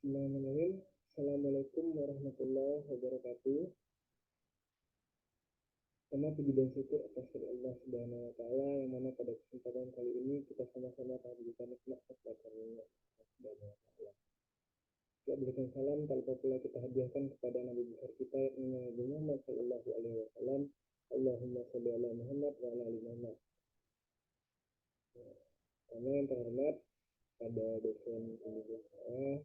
Bismillahirrahmanirrahim. Assalamualaikum warahmatullahi wabarakatuh. Sama puji dan syukur atas dari Allah Subhanahu wa Ta'ala, yang mana pada kesempatan kali ini kita sama-sama akan berikan nikmat atas karunia Allah Subhanahu wa Ta'ala. Kita berikan salam tanpa pula kita hadiahkan kepada Nabi besar kita yang Nabi Muhammad Sallallahu Alaihi Wasallam. Allahumma sholli ala Muhammad wa ala ali Muhammad. Karena yang terhormat pada dosen pendidik saya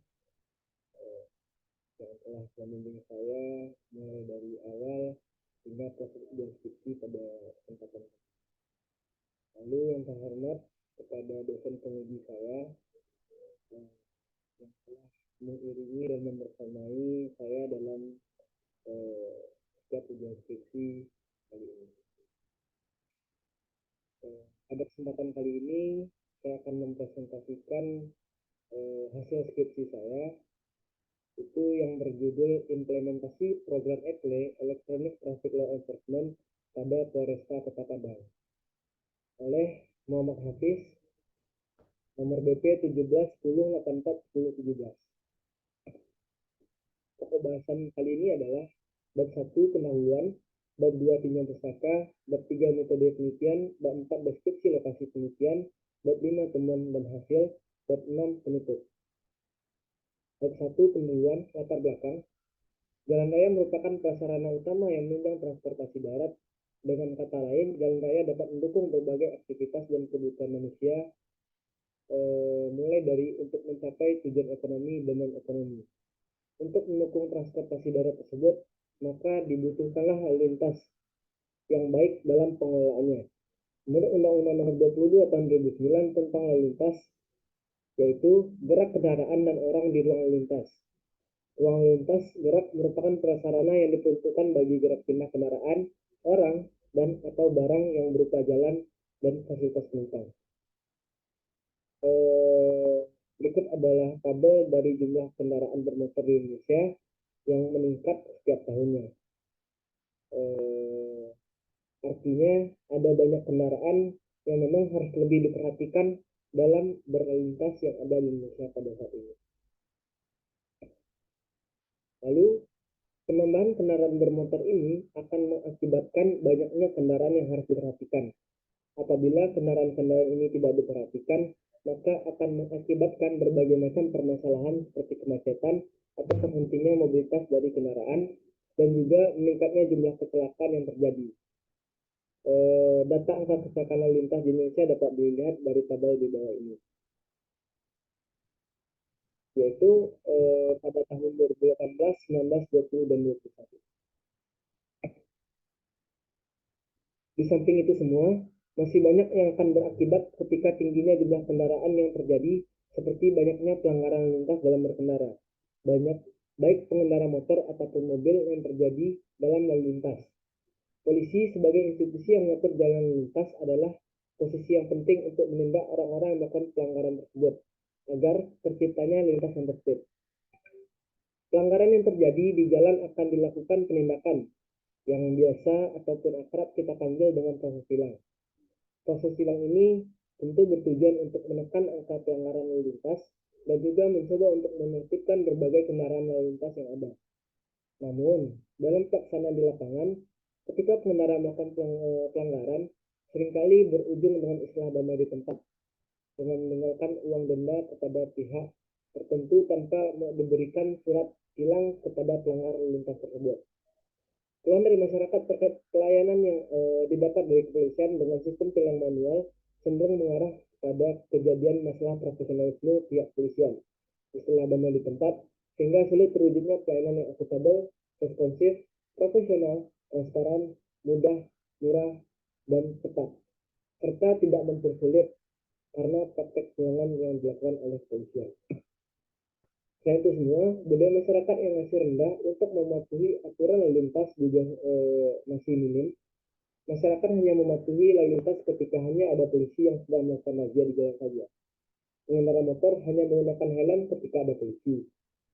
yang telah membimbing saya mulai dari awal hingga proses skripsi pada kesempatan. Lalu yang terhormat kepada dosen penguji saya yang telah mengiringi dan membersamai saya dalam setiap ujian skripsi kali ini. Pada kesempatan kali ini saya akan mempresentasikan hasil skripsi saya, itu yang berjudul implementasi program ETLE Electronic Traffic Law Enforcement pada Polresta Kota Padang oleh Muhammad Hafiz, nomor BP 1710841017. Pokok bahasan kali ini adalah bab 1 pendahuluan, bab 2 tinjauan tersangka, bab 3 metode penelitian, bab 4 deskripsi lokasi penelitian, bab 5 temuan dan hasil, bab 6 penutup. Bab 1 pendahuluan, latar belakang. Jalan raya merupakan prasarana utama yang menunjang transportasi darat. Dengan kata lain, jalan raya dapat mendukung berbagai aktivitas dan kebutuhan manusia, mulai dari untuk mencapai tujuan ekonomi dan non-ekonomi. Untuk mendukung transportasi darat tersebut, maka dibutuhkanlah lalu lintas yang baik dalam pengelolaannya. Menurut Undang-Undang Nomor 22 Tahun 2009 tentang lalu lintas, yaitu gerak kendaraan dan orang di ruang lalu lintas. Ruang lalu lintas gerak merupakan prasarana yang diperuntukkan bagi gerak pindah kendaraan, orang, dan atau barang yang berupa jalan dan fasilitas penumpang. Berikut adalah tabel dari jumlah kendaraan bermotor di Indonesia yang meningkat setiap tahunnya. Artinya ada banyak kendaraan yang memang harus lebih diperhatikan dalam berlalu lintas yang ada di Indonesia pada saat ini. Lalu penambahan kendaraan bermotor ini akan mengakibatkan banyaknya kendaraan yang harus diperhatikan. Apabila kendaraan-kendaraan ini tidak diperhatikan, maka akan mengakibatkan berbagai macam permasalahan seperti kemacetan atau terhentinya mobilitas dari kendaraan, dan juga meningkatnya jumlah kecelakaan yang terjadi. Data angka kecelakaan lalu lintas di Indonesia dapat dilihat dari tabel di bawah ini, yaitu pada tahun 2018, 19, 20, dan 21. Di samping itu semua, masih banyak yang akan berakibat ketika tingginya jumlah kendaraan yang terjadi, seperti banyaknya pelanggaran lalu lintas dalam berkendara. Baik pengendara motor ataupun mobil yang terjadi dalam lalu lintas. Polisi sebagai institusi yang mengatur jalan lalu lintas adalah posisi yang penting untuk menindak orang-orang yang melakukan pelanggaran tersebut, agar terciptanya lintas yang tertib. Pelanggaran yang terjadi di jalan akan dilakukan penindakan yang biasa ataupun akrab kita panggil dengan proses tilang. Proses tilang ini tentu bertujuan untuk menekan angka pelanggaran lalu lintas dan juga mencoba untuk menertibkan berbagai kendaraan lalu lintas yang ada. Namun, dalam pelaksanaan di lapangan, ketika pengendara melakukan pelanggaran, seringkali berujung dengan istilah damai di tempat, dengan meninggalkan uang denda kepada pihak tertentu tanpa diberikan surat tilang kepada pelanggar lalu lintas tersebut. Keluhan dari masyarakat terkait pelayanan yang didapat dari kepolisian dengan sistem tilang manual cenderung mengarah pada kejadian masalah profesionalisme pihak polisian, istilah damai di tempat, sehingga sulit terwujudnya pelayanan yang akuntabel, responsif, profesional, transparan, mudah, murah, dan cepat, serta tidak mempersulit karena praktek penilangan yang dilakukan oleh kepolisian. Selain itu semua, budaya masyarakat yang masih rendah untuk mematuhi aturan lalu lintas juga masih minim. Masyarakat hanya mematuhi lalu lintas ketika hanya ada polisi yang sedang melakukan razia di jalan saja. Pengendara motor hanya menggunakan helm ketika ada polisi.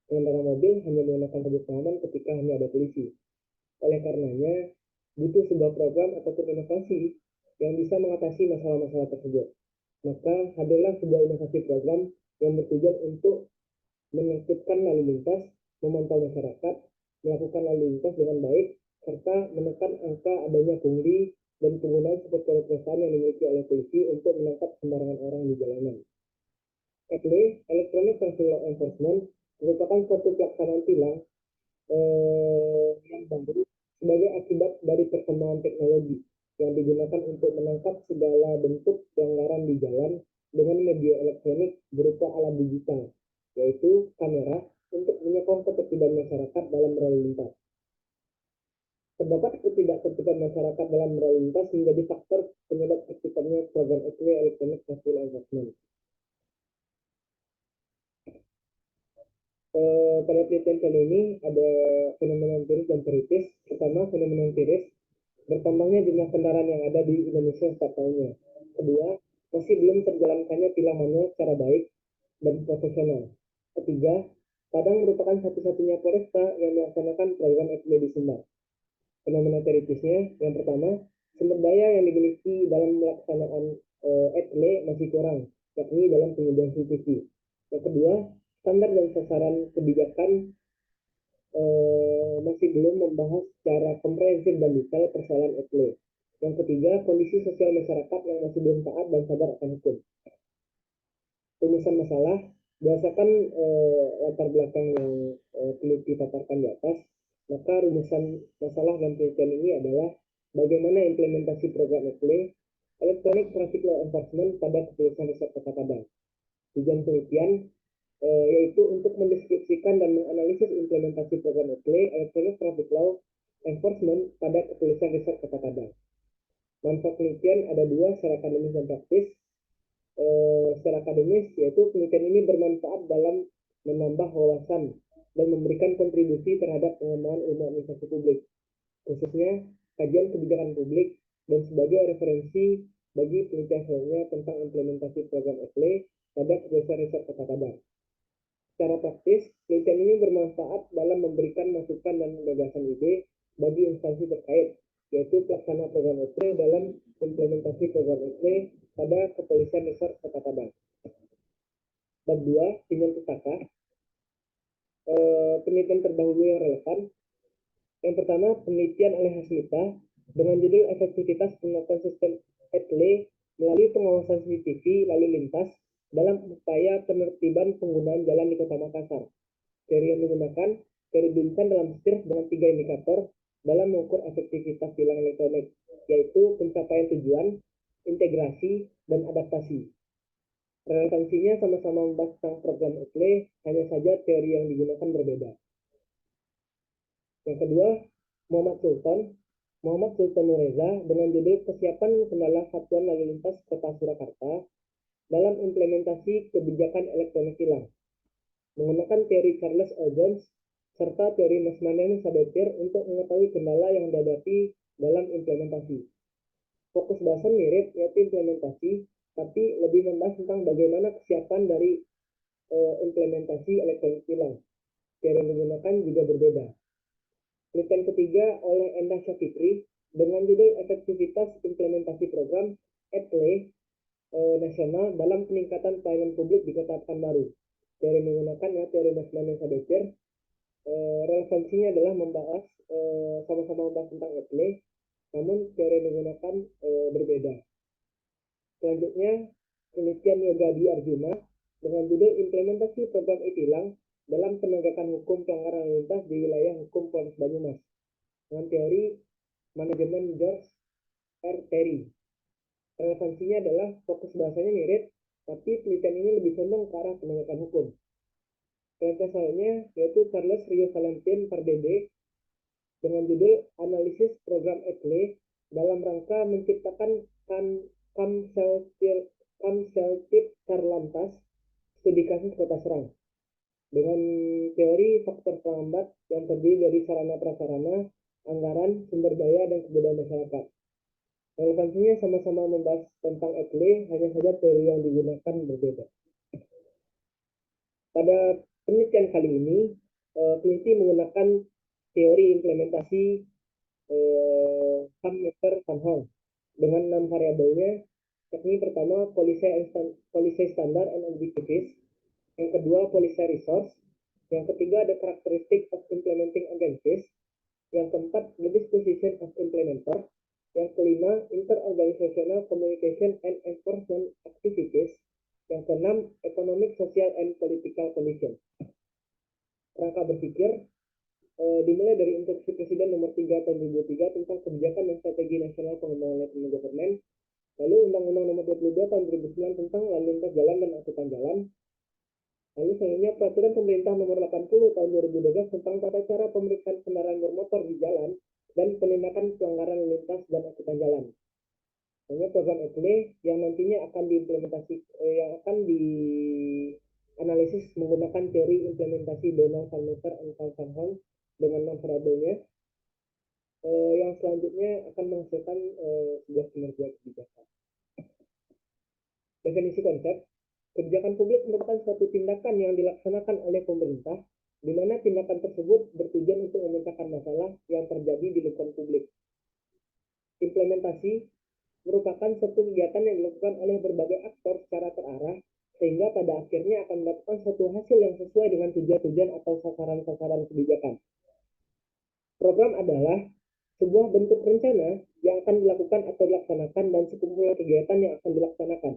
Pengendara mobil hanya menggunakan sabuk pengaman ketika hanya ada polisi. Oleh karenanya, butuh sebuah program ataupun inovasi yang bisa mengatasi masalah-masalah tersebut. Maka hadirlah sebuah inovasi program yang bertujuan untuk menertibkan lalu lintas, memantau masyarakat, melakukan lalu lintas dengan baik, serta menekan angka adanya pungli dan penggunaan seperti perusahaan yang dimiliki oleh polisi untuk menangkap sembarangan orang di jalanan. ETLE, Electronic Traffic Law Enforcement, merupakan suatu pelaksanaan tilang yang baru sebagai akibat dari perkembangan teknologi yang digunakan untuk menangkap segala bentuk pelanggaran di jalan dengan media elektronik berupa alat digital, yaitu kamera, untuk menyokong ketertiban masyarakat dalam berlalu lintas. Terdapat ketidaktertiban masyarakat dalam berlalu lintas menjadi faktor penyebab terciptanya program ETLE Electronic Traffic Enforcement. Pada penelitian kali ini ada fenomena empiris dan teoritis. Pertama, fenomena empiris, bertambahnya jumlah kendaraan yang ada di Indonesia setiap tahunnya. Kedua, masih belum terjalankannya tilang manual secara baik dan profesional. Ketiga, Padang merupakan satu-satunya Polresta yang melaksanakan program ETLE di Sumbar. Fenomena teoritisnya, yang pertama, sumber daya yang dimiliki dalam melaksanaan ETLE masih kurang, yakni dalam penyediaan CCTV. Yang kedua, standar dan sasaran kebijakan masih belum membahas secara komprehensif dan detail persoalan ETLE. Yang ketiga, kondisi sosial masyarakat yang masih belum taat dan sadar akan hukum. Rumusan masalah berdasarkan latar belakang yang teliti paparkan di atas, maka rumusan masalah dan penelitian ini adalah bagaimana implementasi program ETLE Electronic Traffic Law Enforcement pada Kepolisian Resort Kota Padang. Tujuan penelitian yaitu untuk mendeskripsikan dan menganalisis implementasi program ETLE Electronic Traffic Law Enforcement pada Kepolisian Resort Kota Padang. Manfaat penelitian ada dua, secara akademis dan praktis. Secara akademis, yaitu penelitian ini bermanfaat dalam menambah wawasan dan memberikan kontribusi terhadap pengembangan ilmu administrasi publik, khususnya kajian kebijakan publik, dan sebagai referensi bagi penelitian selanjutnya tentang implementasi program ETLE pada Kepolisian Resort Kota Padang. Secara praktis, penelitian ini bermanfaat dalam memberikan masukan dan gagasan ide bagi instansi terkait, yaitu pelaksana program ETLE dalam implementasi program ETLE pada Kepolisian Resort Kota Padang. Bab 2, Pinjam Pustaka. Penelitian terdahulu yang relevan. Yang pertama, penelitian oleh Hasmita dengan judul efektivitas penerapan sistem ETLE melalui pengawasan CCTV lalu lintas dalam upaya penertiban penggunaan jalan di Kota Makassar. Teori yang digunakan, teori Duncan dalam STIRF dengan 3 indikator dalam mengukur efektivitas tilang elektronik, yaitu pencapaian tujuan, integrasi, dan adaptasi. Relevansinya sama-sama membahas tentang program ETLE, hanya saja teori yang digunakan berbeda. Yang kedua, Muhammad Sultan Nureza dengan judul kesiapan kendala satuan lalu lintas Kota Surakarta dalam implementasi kebijakan elektronik tilang, menggunakan teori Charles L. Jones serta teori Masmanian Sadetir untuk mengetahui kendala yang dihadapi dalam implementasi. Fokus bahasan mirip, yaitu implementasi, tapi lebih membahas tentang bagaimana kesiapan dari implementasi elektronik tilang. Teori yang digunakan juga berbeda. Penelitian ketiga oleh Endah Syafitri dengan judul efektivitas implementasi program ETLE nasional dalam peningkatan pelayanan publik di Kota Pekanbaru. Teori menggunakan teori Masmanian Sadetir. Relevansinya adalah membahas sama-sama membahas tentang ETLE, namun teori yang digunakan berbeda. Selanjutnya, penelitian Yoga Dwi Arjuna dengan judul implementasi program e-tilang dalam penegakan hukum pelanggaran lalu lintas di wilayah hukum Polres Banyumas dengan teori manajemen George R. Terry. Relevansinya adalah fokus bahasanya mirip, tapi penelitian ini lebih condong ke arah penegakan hukum. Penelitian selanjutnya yaitu Charles Rio Valentin Pardede dengan judul analisis program ETLE dalam rangka menciptakan Kamseltip Karlantas studi kasus Kota Serang dengan teori faktor penghambat yang terdiri dari sarana prasarana, anggaran, sumber daya, dan kebudayaan masyarakat. Relevansinya sama-sama membahas tentang ETLE, hanya saja teori yang digunakan berbeda. Pada penelitian kali ini, peneliti menggunakan teori implementasi Hammeter Van Hal dengan 6 variabelnya, yakni pertama policy standard and objectives, Yang kedua, policy resource. Yang ketiga, the characteristic of implementing agencies. Yang keempat, the disposition of implementer. Yang kelima, interorganizational communication and enforcement activities. Yang keenam, economic, social, and political condition. Rangka berpikir dimulai dari Instruksi Presiden nomor 3 tahun 2003 tentang kebijakan dan strategi nasional pengembangan lingkungan government, lalu Undang-Undang nomor 22 tahun 2009 tentang lalu lintas jalan dan angkutan jalan, lalu selanjutnya Peraturan Pemerintah nomor 80 tahun 2012 tentang tata cara pemeriksaan kendaraan bermotor di jalan dan penindakan pelanggaran lalu lintas dan angkutan jalan. Hanya program ETLE yang nantinya akan diimplementasi, yang akan dianalisis menggunakan teori implementasi Donald van Meter and Carl van Hoorn dengan non-variabelnya, yang selanjutnya akan menghasilkan sebuah kinerja kebijakan. Definisi konsep, kebijakan publik merupakan suatu tindakan yang dilaksanakan oleh pemerintah, di mana tindakan tersebut bertujuan untuk memecahkan masalah yang terjadi di lingkungan publik. Implementasi merupakan suatu kegiatan yang dilakukan oleh berbagai aktor secara terarah, sehingga pada akhirnya akan mendapatkan suatu hasil yang sesuai dengan tujuan-tujuan atau sasaran-sasaran kebijakan. Program adalah sebuah bentuk rencana yang akan dilakukan atau dilaksanakan dan sekumpulan kegiatan yang akan dilaksanakan.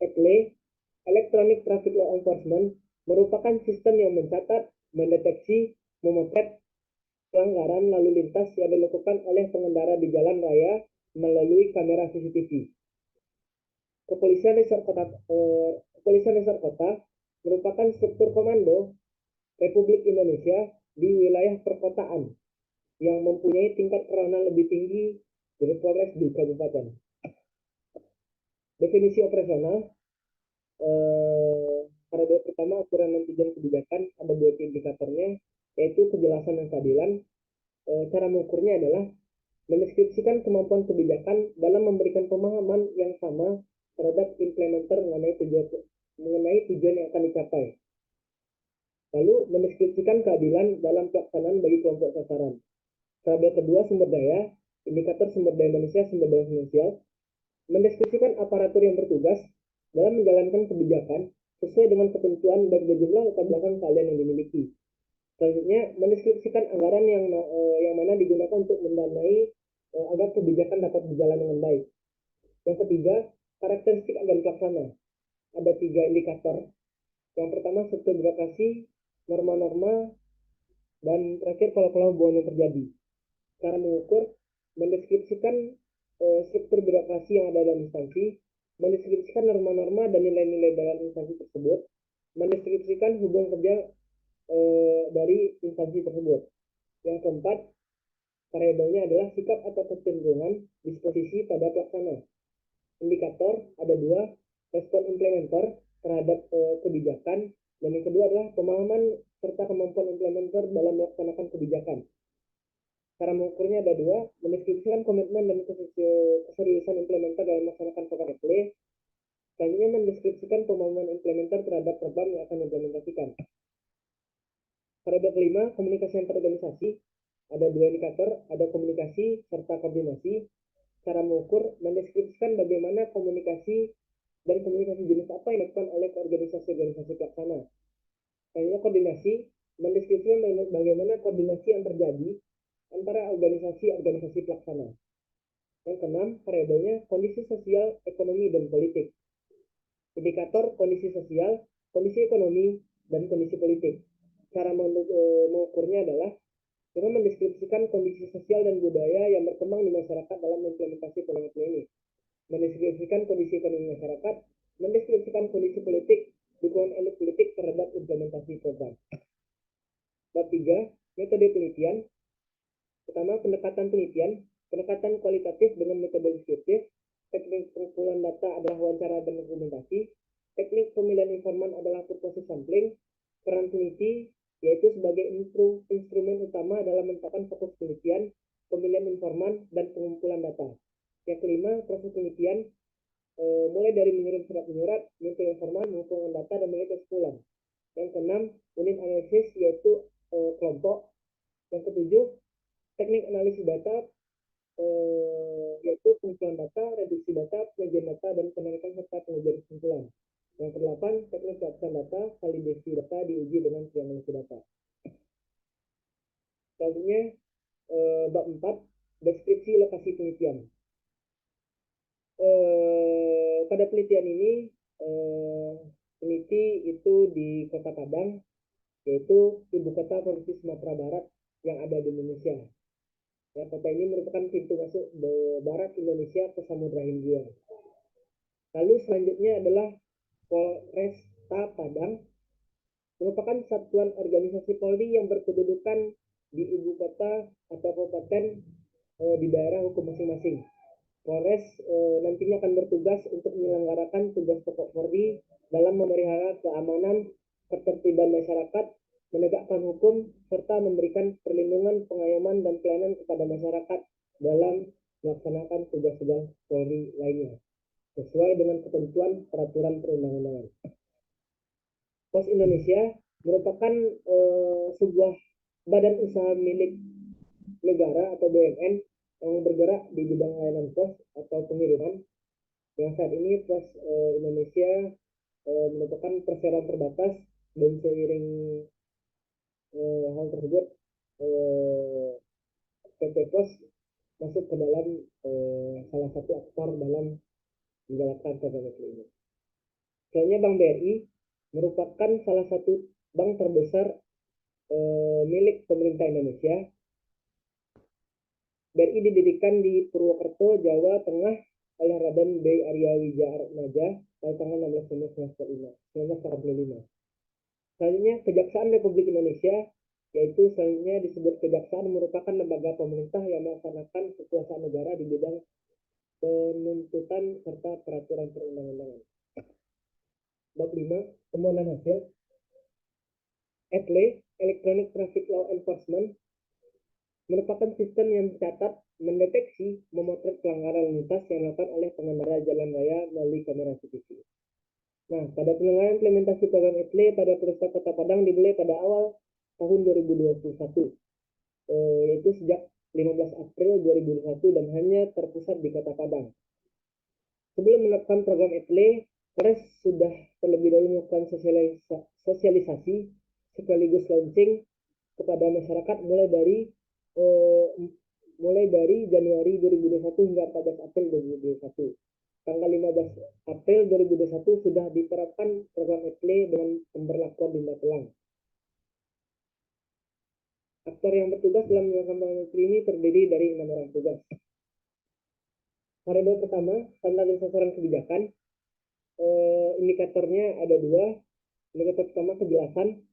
ETLE, Electronic Traffic Law Enforcement, merupakan sistem yang mencatat, mendeteksi, memotret pelanggaran lalu lintas yang dilakukan oleh pengendara di jalan raya melalui kamera CCTV. Kepolisian Resor Kota merupakan struktur komando Republik Indonesia di wilayah perkotaan yang mempunyai tingkat peranan lebih tinggi dari Polres di kabupaten. Definisi operasional, pada pertama ukuran dan tujuan kebijakan ada dua indikatornya, yaitu kejelasan dan keadilan. Cara mengukurnya adalah mendeskripsikan kemampuan kebijakan dalam memberikan pemahaman yang sama terhadap implementer mengenai tujuan yang akan dicapai. Lalu mendeskripsikan keadilan dalam pelaksanaan bagi kelompok sasaran. Variabel kedua, sumber daya, indikator sumber daya manusia, sumber daya finansial, mendeskripsikan aparatur yang bertugas dalam menjalankan kebijakan sesuai dengan ketentuan dan jumlah latar belakang kalian yang dimiliki. Selanjutnya, mendeskripsikan anggaran yang mana digunakan untuk mendanai agar kebijakan dapat berjalan dengan baik. Yang ketiga, karakteristik agen pelaksana. Ada 3 indikator. Yang pertama, struktur birokrasi, norma-norma, dan terakhir kalau hubungan yang terjadi. Cara mengukur, mendeskripsikan struktur birokrasi yang ada dalam instansi, mendeskripsikan norma-norma dan nilai-nilai dalam instansi tersebut, mendeskripsikan hubungan kerja dari instansi tersebut. Yang keempat, variabelnya adalah sikap atau kecenderungan disposisi pada pelaksana. Indikator ada 2, respon implementer terhadap kebijakan, dan yang kedua adalah pemahaman serta kemampuan implementer dalam melaksanakan kebijakan. Cara mengukurnya ada 2, mendeskripsikan komitmen dan keseriusan implementer dalam melaksanakan program ETLE. Selanjutnya mendeskripsikan pemahaman implementer terhadap program yang akan diimplementasikan. Variabel kelima, komunikasi antar organisasi. Ada 2 indikator, ada komunikasi serta koordinasi. Cara mengukur, mendeskripsikan bagaimana komunikasi dan komunikasi jenis apa yang dilakukan oleh organisasi-organisasi pelaksana. Selanjutnya koordinasi, mendeskripsikan bagaimana koordinasi yang terjadi antara organisasi-organisasi pelaksana. Yang keenam, variabelnya kondisi sosial, ekonomi, dan politik. Indikator kondisi sosial, kondisi ekonomi, dan kondisi politik. Cara mengukurnya adalah dengan mendeskripsikan kondisi sosial dan budaya yang berkembang di masyarakat dalam implementasi program ini. Mendeskripsikan kondisi ekonomi masyarakat, mendeskripsikan kondisi politik, dukungan elit politik terhadap implementasi program. Bab 3, metode penelitian. Pertama, pendekatan penelitian, pendekatan kualitatif dengan metode deskriptif. Teknik pengumpulan data adalah wawancara dan dokumentasi. Teknik pemilihan informan adalah purposive sampling. Peran peneliti yaitu sebagai instrumen utama dalam menetapkan fokus penelitian, pemilihan informan, dan pengumpulan data. Yang kelima, proses penelitian mulai dari mengirim surat menyurat, mengumpulkan informan, mengumpulkan data, dan menilai kesimpulan. Yang keenam, unit analisis yaitu kelompok. Yang ketujuh, teknik analisis data yaitu pengumpulan data, reduksi data, penyajian data, dan penarikan serta pengujian kesimpulan. Yang kedelapan, teknik pencapaian data, kalibrasi data diuji dengan triangulasi data. Selanjutnya, bab 4, deskripsi lokasi penelitian. Pada penelitian ini, peneliti itu di Kota Padang, yaitu ibu kota provinsi Sumatera Barat yang ada di Indonesia. Ya, kota ini merupakan pintu masuk barat Indonesia ke Samudra Hindia. Lalu selanjutnya adalah Polresta Padang, merupakan satuan organisasi Polri yang berkedudukan di ibu kota atau kabupaten di daerah hukum masing-masing. Polres nantinya akan bertugas untuk menyelenggarakan tugas pokok Polri dalam memelihara keamanan, ketertiban masyarakat, menegakkan hukum, serta memberikan perlindungan, pengayoman, dan pelayanan kepada masyarakat dalam melaksanakan tugas-tugas Polri lainnya, sesuai dengan ketentuan peraturan perundang-undangan. Pos Indonesia merupakan sebuah badan usaha milik negara atau BUMN yang bergerak di bidang layanan pos atau pengiriman. Yang saat ini Pos Indonesia merupakan perseroan terbatas, dan seiring hal tersebut PT Pos masuk ke dalam salah satu aktor dalam menjalankan program ini. Selanjutnya Bank BRI merupakan salah satu bank terbesar milik pemerintah Indonesia. BRI didirikan di Purwokerto, Jawa Tengah oleh Raden B. Arya Wijatmadja pada tanggal 16 November 1945. Selanjutnya Kejaksaan Republik Indonesia, yaitu selanjutnya disebut Kejaksaan, merupakan lembaga pemerintah yang melaksanakan kekuasaan negara di bidang penuntutan serta peraturan perundang-undangan. Bab 5, temuan dan hasil. ETLE, Electronic Traffic Law Enforcement, merupakan sistem yang mencatat, mendeteksi, memotret pelanggaran lalu lintas yang dilakukan oleh pengendara jalan raya melalui kamera CCTV. Nah, pada penyelenggaraan implementasi program ETLE pada Polresta Kota Padang dimulai pada awal tahun 2021, yaitu sejak 15 April 2021 dan hanya terpusat di Kota Padang. Sebelum melakukan program ETLE, Polres sudah terlebih dahulu melakukan sosialisasi sekaligus launching kepada masyarakat mulai dari Januari 2021 hingga 14 April 2021. Tanggal 15 April 2021 sudah diterapkan program ETLE dengan pemberlakuan denda telang. Aktor yang bertugas dalam menjalankan program ETLE ini terdiri dari 6 orang tugas. Variabel pertama, standar dan sasaran kebijakan. Indikatornya ada 2. Indikator pertama, kejelasan.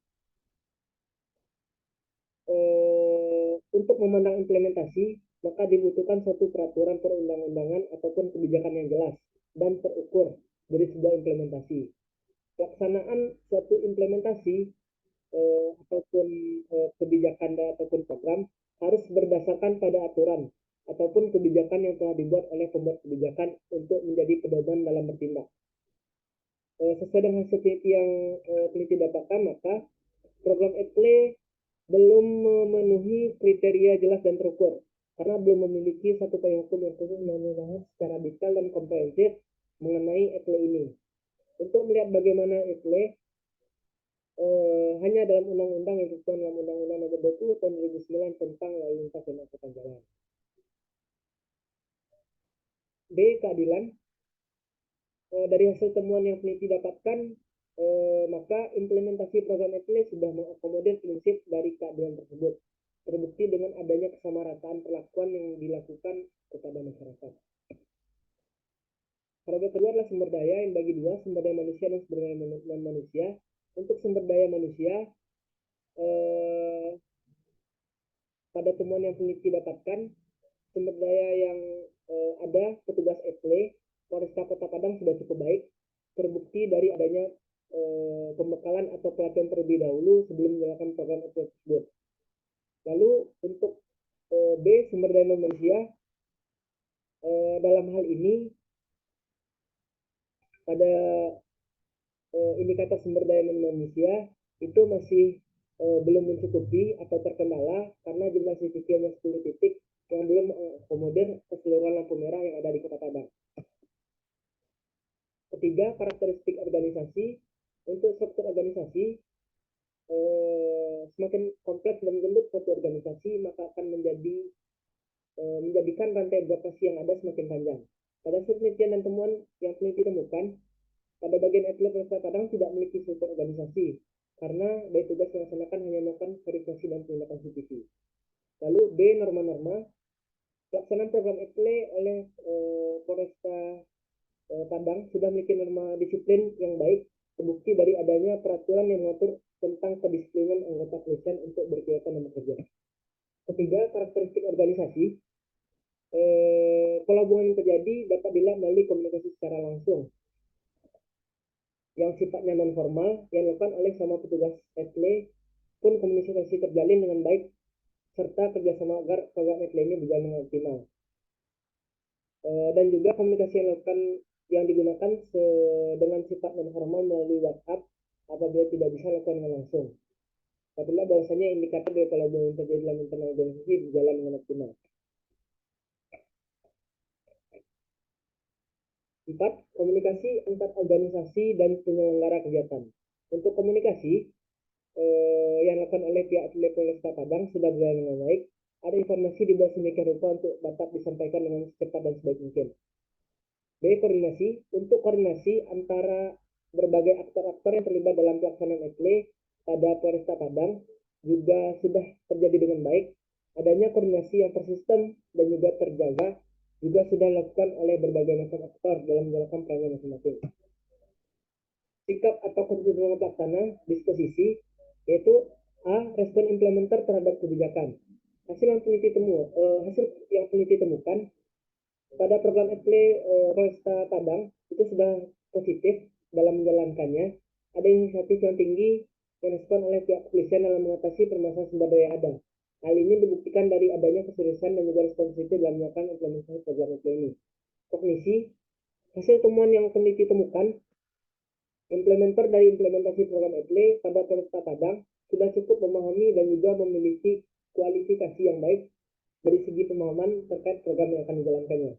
Untuk memandang implementasi, maka dibutuhkan suatu peraturan perundang-undangan ataupun kebijakan yang jelas dan terukur dari sebuah implementasi. Pelaksanaan suatu implementasi ataupun kebijakan ataupun program harus berdasarkan pada aturan ataupun kebijakan yang telah dibuat oleh pembuat kebijakan untuk menjadi pedoman dalam bertindak. Sesuai dengan hasil peneliti yang peneliti dapatkan, maka program ETLE belum memenuhi kriteria jelas dan terukur karena belum memiliki satu payung hukum yang khusus membahas secara detail dan komprehensif mengenai ETLE ini. Untuk melihat bagaimana ETLE hanya dalam undang-undang yang disebutkan dalam Undang-Undang Nomor 20 Tahun 2009 tentang lalu lintas dan angkutan jalan. B. Keadilan. Dari hasil temuan yang peneliti dapatkan, maka implementasi program ETLE sudah mengakomodir prinsip dari keadilan tersebut, terbukti dengan adanya kesamarataan perlakuan yang dilakukan kepada masyarakat. Variabel kedua adalah sumber daya yang bagi 2, sumber daya manusia dan sumber daya non-manusia. Untuk sumber daya manusia, pada temuan yang peneliti dapatkan, sumber daya yang ada petugas ETLE Polresta Kota Padang sudah cukup baik, terbukti dari adanya pembekalan atau pelatihan terlebih dahulu sebelum menjalankan program ETLE tersebut. Lalu untuk B, sumber daya manusia, dalam hal ini pada indikator sumber daya manusia itu masih belum mencukupi atau terkendala karena jumlah CCTV hanya 10 titik yang belum mengakomodir keseluruhan lampu merah yang ada di Kota Padang. Ketiga, karakteristik organisasi. Untuk struktur organisasi, semakin kompleks dan gendut suatu organisasi, maka akan menjadikan rantai birokrasi yang ada semakin panjang. Pada penelitian dan temuan yang peneliti temukan, pada bagian etle Polresta Padang tidak memiliki struktur organisasi karena dari tugas yang dilaksanakan hanya melakukan verifikasi dan penindakan CCTV. Lalu B, norma-norma. Pelaksanaan program etle oleh Polresta Padang sudah memiliki norma disiplin yang baik, terbukti dari adanya peraturan yang mengatur tentang kedisiplinan anggota kepolisian untuk berkegiatan dan bekerja. Ketiga, karakteristik organisasi. Pola hubungan yang terjadi dapat dilihat melalui komunikasi secara langsung yang sifatnya non formal yang dilakukan oleh sama petugas etle pun komunikasi terjalin dengan baik serta kerjasama agar program etle ini berjalan dengan optimal. Dan juga komunikasi yang digunakan dengan sifat non formal melalui WhatsApp apabila tidak bisa lakukan dengan langsung. Apabila bahwasanya indikator dari pola hubungan yang terjadi dalam internal organisasi berjalan dengan optimal. 4. Komunikasi antar organisasi dan penyelenggara kegiatan. Untuk komunikasi yang dilakukan oleh pihak Polresta Padang sudah berjalan dengan baik. Ada informasi dibuat sedemikian rupa untuk dapat disampaikan dengan cepat dan sebaik mungkin. B. Koordinasi. Untuk koordinasi antara berbagai aktor-aktor yang terlibat dalam pelaksanaan etle pada Polresta Padang juga sudah terjadi dengan baik. Adanya koordinasi yang tersistem dan juga terjaga juga sudah dilakukan oleh berbagai macam aktor dalam menjalankan perannya masing-masing. Sikap atau kecenderungan pelaksana disposisi yaitu A. Respon implementer terhadap kebijakan. Hasil yang peneliti temukan pada program etle Polresta Padang itu sudah positif dalam menjalankannya. Ada inisiatif yang tinggi yang respon oleh pihak kepolisian dalam mengatasi permasalahan sumber daya ada. Hal ini dibuktikan dari adanya keseriusan dan juga respon positif dalam melakukan implementasi program etle ini. Kognisi, hasil temuan yang peneliti temukan, implementer dari implementasi program etle pada Polresta Padang sudah cukup memahami dan juga memiliki kualifikasi yang baik dari segi pemahaman terkait program yang akan dijalankannya.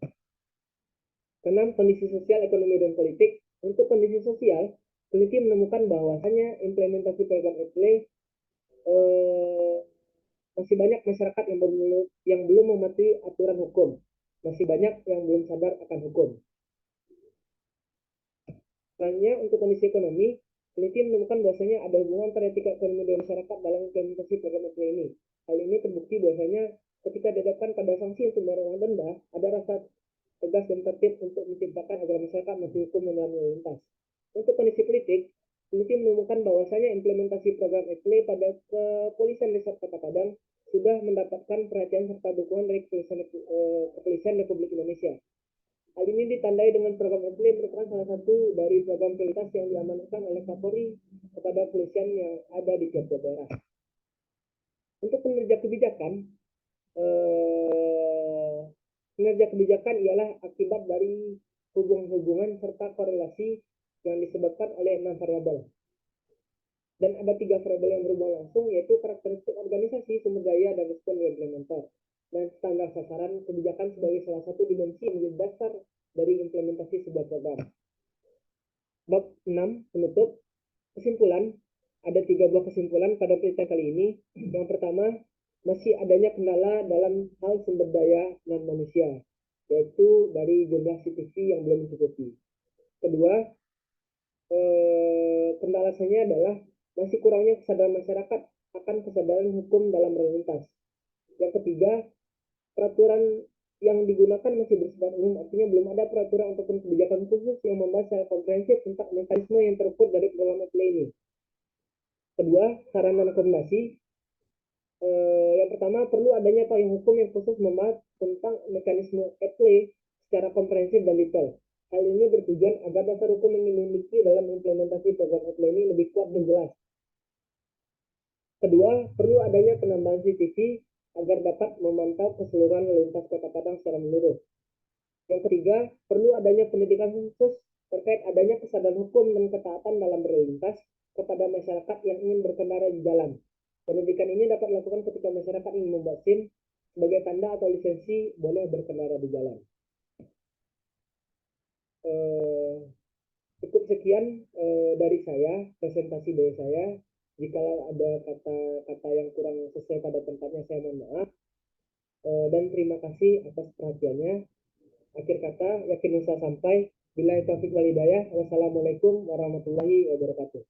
6. Kondisi sosial, ekonomi, dan politik. Untuk kondisi sosial, peneliti menemukan bahwasanya implementasi program etle masih banyak masyarakat yang belum mematuhi aturan hukum. Masih banyak yang belum sadar akan hukum. Selanjutnya, untuk kondisi ekonomi, peneliti menemukan bahwasanya ada hubungan antara etika ekonomi dan masyarakat dalam implementasi program etle ini. Hal ini terbukti bahwasanya ketika dihadapkan pada sanksi untuk membayar denda, ada rasa tegas dan tertib untuk menciptakan agar masyarakat masih hukum dan lalu lintas. Untuk kondisi politik, peneliti menemukan bahwasanya implementasi program etle pada kepolisian desa Kota Padang sudah mendapatkan perhatian serta dukungan dari kepolisian Republik Indonesia. Hal ini ditandai dengan program etle merupakan salah satu dari program prioritas yang diamanatkan oleh Kapolri kepada kepolisian yang ada di tiap daerah. Untuk kinerja kebijakan, kinerja kebijakan ialah akibat dari hubungan serta korelasi yang disebabkan oleh 6 variabel. Dan ada 3 variabel yang berhubungan langsung, yaitu karakteristik organisasi, sumber daya, dan respon implementer. Dan standar sasaran kebijakan sebagai salah satu dimensi yang menjadi dasar dari implementasi sebuah program. Bab 6, penutup. Kesimpulan, ada 3 buah kesimpulan pada penelitian kali ini. Yang pertama, masih adanya kendala dalam hal sumber daya non manusia, yaitu dari jumlah CCTV yang belum mencukupi. Kedua, kendalanya adalah masih kurangnya kesadaran masyarakat akan kesadaran hukum dalam berlalu lintas. Yang ketiga, peraturan yang digunakan masih bersifat umum, artinya belum ada peraturan ataupun kebijakan khusus yang membahas secara komprehensif tentang mekanisme yang terukur dari program etle ini. Kedua, saran dan rekomendasi. Yang pertama, perlu adanya payung hukum yang khusus membahas tentang mekanisme etle secara komprehensif dan detail. Hal ini bertujuan agar dasar hukum yang dimiliki dalam implementasi program etle ini lebih kuat dan jelas. Kedua, perlu adanya penambahan CCTV agar dapat memantau keseluruhan lalu lintas Kota Padang secara menyeluruh. Yang ketiga, perlu adanya pendidikan khusus terkait adanya kesadaran hukum dan ketaatan dalam berlalu lintas kepada masyarakat yang ingin berkendara di jalan. Pendidikan ini dapat dilakukan ketika masyarakat ingin membuat SIM sebagai tanda atau lisensi boleh berkendara di jalan. sekian dari saya, presentasi dari saya. Jika ada kata-kata yang kurang sesuai pada tempatnya, saya mohon maaf. Dan terima kasih atas perhatiannya. Akhir kata, yakin usaha sampai. Bila taufik walhidayah. Wassalamualaikum warahmatullahi wabarakatuh.